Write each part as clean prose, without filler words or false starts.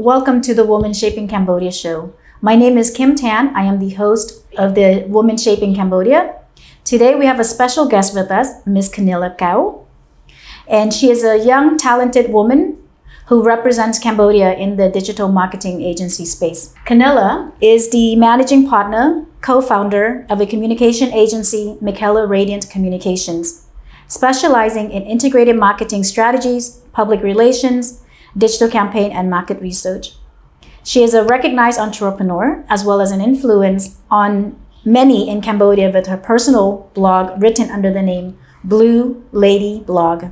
welcome to the Women Shaping Cambodia show. My name is Kim Tan. I am the host of the Women Shaping Cambodia. Today we have a special guest with us, Ms. Kounila Keo. And she is a young, talented woman who represents Cambodia in the digital marketing agency space. Kounila is the managing partner, co-founder of a communication agency, Mekhala Communications, specializing in integrated marketing strategies, public relations, digital campaign, and market research. She is a recognized entrepreneur as well as an influence on many in Cambodia with her personal blog written under the name Blue Lady Blog.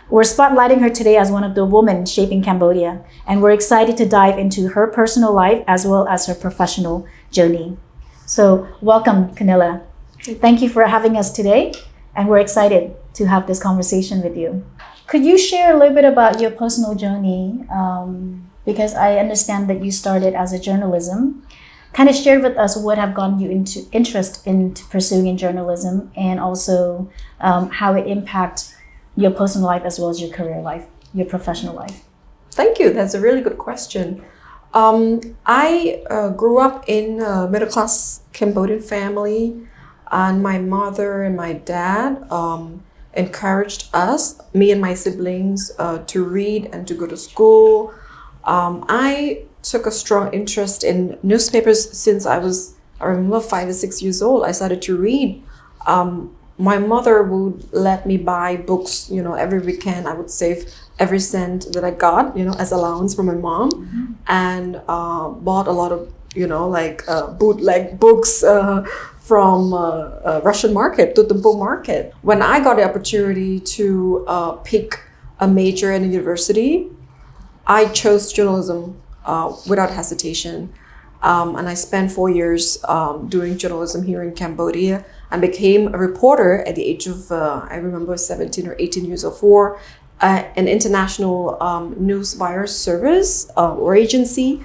We're spotlighting her today as one of the women shaping Cambodia, and we're excited to dive into her personal life as well as her professional journey. So welcome, Kounila. Thank you for having us today, and we're excited to have this conversation with you. Could you share a little bit about your personal journey? Because I understand that you started as a journalism. Kind of share with us what have gotten you into interest in pursuing in journalism, and also how it impacts your personal life as well as your career life, your professional life. Thank you. That's a really good question. I grew up in a middle-class Cambodian family, and my mother and my dad encouraged us, me and my siblings, to read and to go to school. I took a strong interest in newspapers since I remember 5 or 6 years old. I started to read. My mother would let me buy books, every weekend. I would save every cent that I got, as allowance from my mom, and bought a lot of, bootleg books from Russian market to the book market. When I got the opportunity to pick a major in a university, I chose journalism without hesitation. And I spent 4 years doing journalism here in Cambodia, and became a reporter at the age of, I remember 17 or 18 years old, for an international news wire service or agency.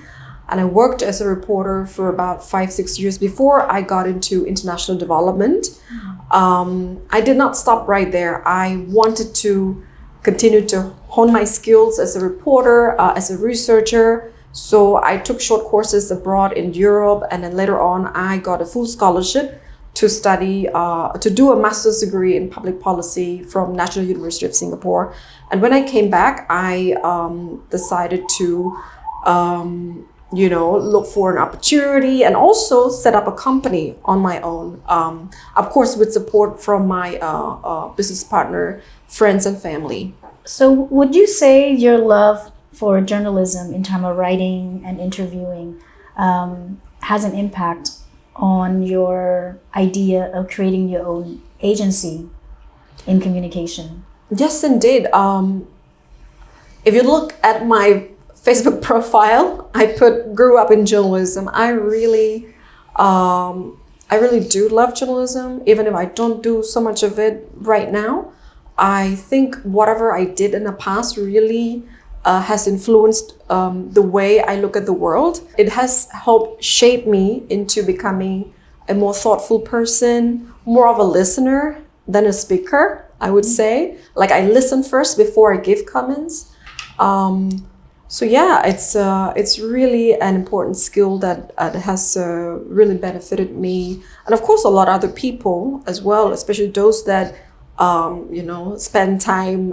And I worked as a reporter for about 5-6 years before I got into international development. I did not stop right there. I wanted to continue to hone my skills as a reporter, as a researcher. So I took short courses abroad in Europe, and then later on I got a full scholarship to study, to do a master's degree in public policy from National University of Singapore. And when I came back, I decided to, look for an opportunity and also set up a company on my own. Of course, with support from my business partner, friends, and family. So would you say your love for journalism in terms of writing and interviewing has an impact on your idea of creating your own agency in communication? Yes, indeed. If you look at my Facebook profile, I grew up in journalism. I really do love journalism, even if I don't do so much of it right now. I think whatever I did in the past really has influenced the way I look at the world. It has helped shape me into becoming a more thoughtful person, more of a listener than a speaker, I would say. Like, I listen first before I give comments. So yeah, it's really an important skill that has really benefited me, and of course a lot of other people as well, especially those that spend time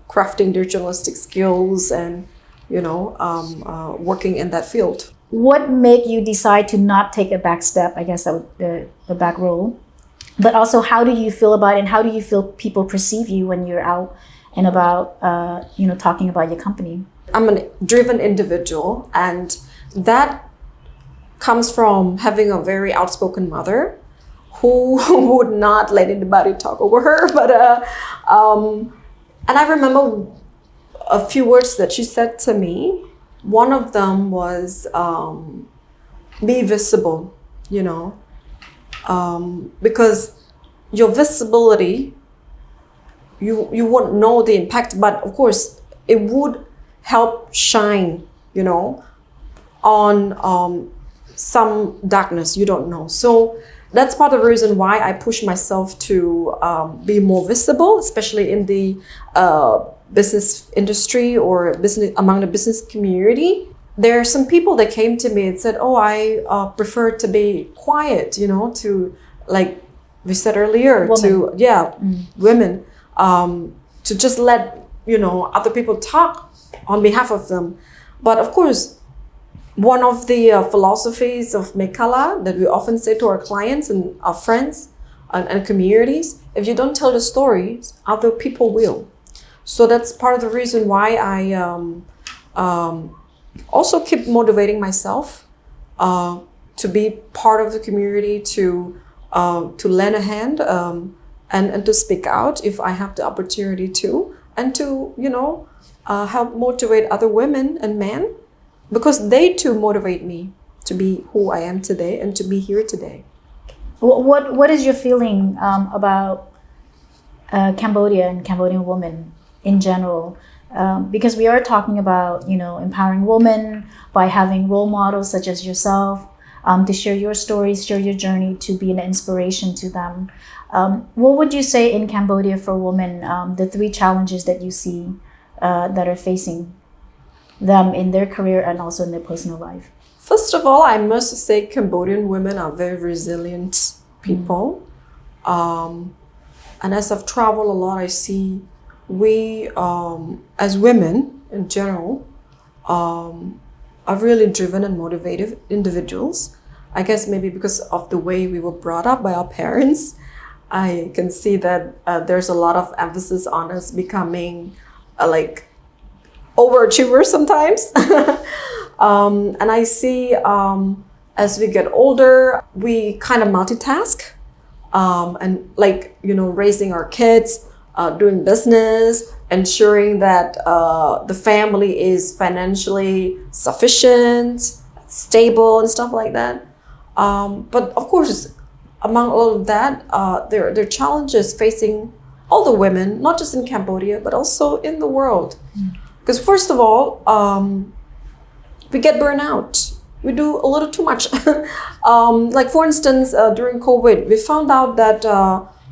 crafting their journalistic skills and working in that field. What made you decide to not take a back step? I guess that would the back role. But also, how do you feel about it, and how do you feel people perceive you when you're out and about talking about your company? I'm a driven individual, and that comes from having a very outspoken mother who would not let anybody talk over her. But and I remember a few words that she said to me. One of them was, be visible, because your visibility, you won't know the impact, but of course it would help shine, on some darkness you don't know. So that's part of the reason why I push myself to be more visible, especially in the business industry or business among the business community. there are some people that came to me and said, oh, I prefer to be quiet, to, like we said earlier, women, to just let, other people talk on behalf of them. But of course, one of the philosophies of Mekhala that we often say to our clients and our friends and communities, if you don't tell the stories, other people will. So that's part of the reason why I also keep motivating myself to be part of the community, to lend a hand and to speak out if I have the opportunity to, and to help motivate other women and men, because they too motivate me to be who I am today and to be here today. What is your feeling about Cambodia and Cambodian women in general? Because we are talking about, empowering women by having role models such as yourself, to share your stories, share your journey, to be an inspiration to them. What would you say in Cambodia for women, the 3 challenges that you see that are facing them in their career and also in their personal life? First of all, I must say Cambodian women are very resilient people. And as I've traveled a lot, I see we, as women in general, are really driven and motivated individuals. I guess maybe because of the way we were brought up by our parents, I can see that there's a lot of emphasis on us becoming like overachievers sometimes. And I see as we get older, we kind of multitask and raising our kids, doing business, ensuring that the family is financially sufficient, stable and stuff like that. But of course, among all of that, there are challenges facing all the women, not just in Cambodia, but also in the world. Because first of all, we get burnout. We do a little too much. Like for instance, during COVID, we found out that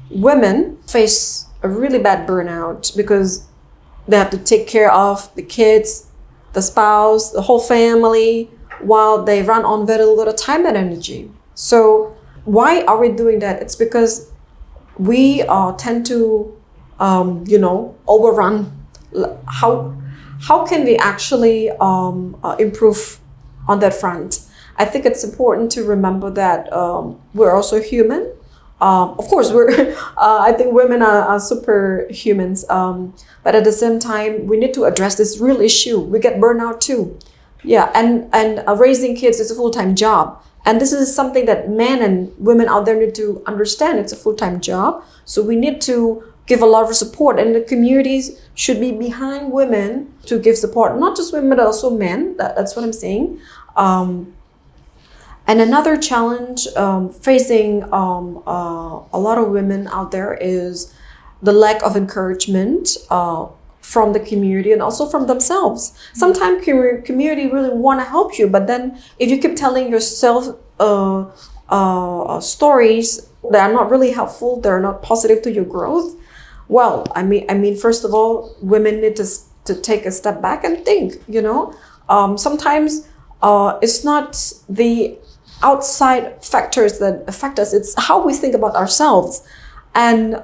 women face a really bad burnout because they have to take care of the kids, the spouse, the whole family, while they run on very little time and energy. So why are we doing that? It's because we tend to, overrun. How can we actually improve on that front? I think it's important to remember that we're also human. Of course, I think women are superhumans, but at the same time, we need to address this real issue. We get burnout too. Yeah, and raising kids is a full-time job. And this is something that men and women out there need to understand. It's a full-time job. So we need to give a lot of support, and the communities should be behind women to give support, not just women, but also men. That's what I'm saying. And another challenge facing a lot of women out there is the lack of encouragement from the community and also from themselves. Sometimes community really want to help you, but then if you keep telling yourself stories that are not really helpful, they're not positive to your growth, well, I mean, first of all, women need to take a step back and think. Sometimes it's not the outside factors that affect us, it's how we think about ourselves. And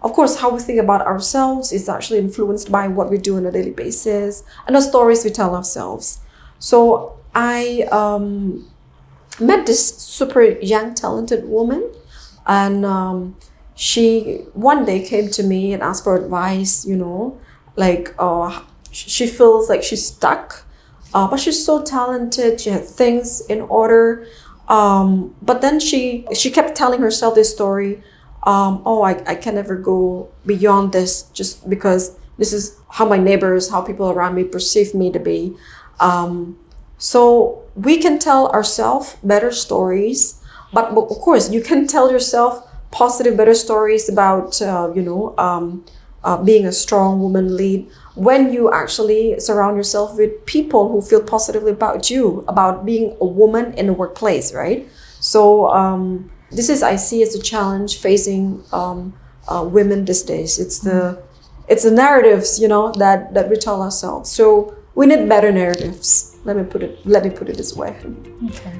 of course, how we think about ourselves is actually influenced by what we do on a daily basis and the stories we tell ourselves. So I met this super young, talented woman, and she one day came to me and asked for advice, she feels like she's stuck. But she's so talented, she had things in order. But then she kept telling herself this story. I can never go beyond this just because this is how my neighbors, how people around me perceive me to be. So we can tell ourselves better stories, but of course you can tell yourself positive, better stories about, being a strong woman lead when you actually surround yourself with people who feel positively about you, about being a woman in the workplace, right? So this is, I see, as a challenge facing women these days. It's the narratives, that we tell ourselves. So we need better narratives. Let me put it this way. Okay.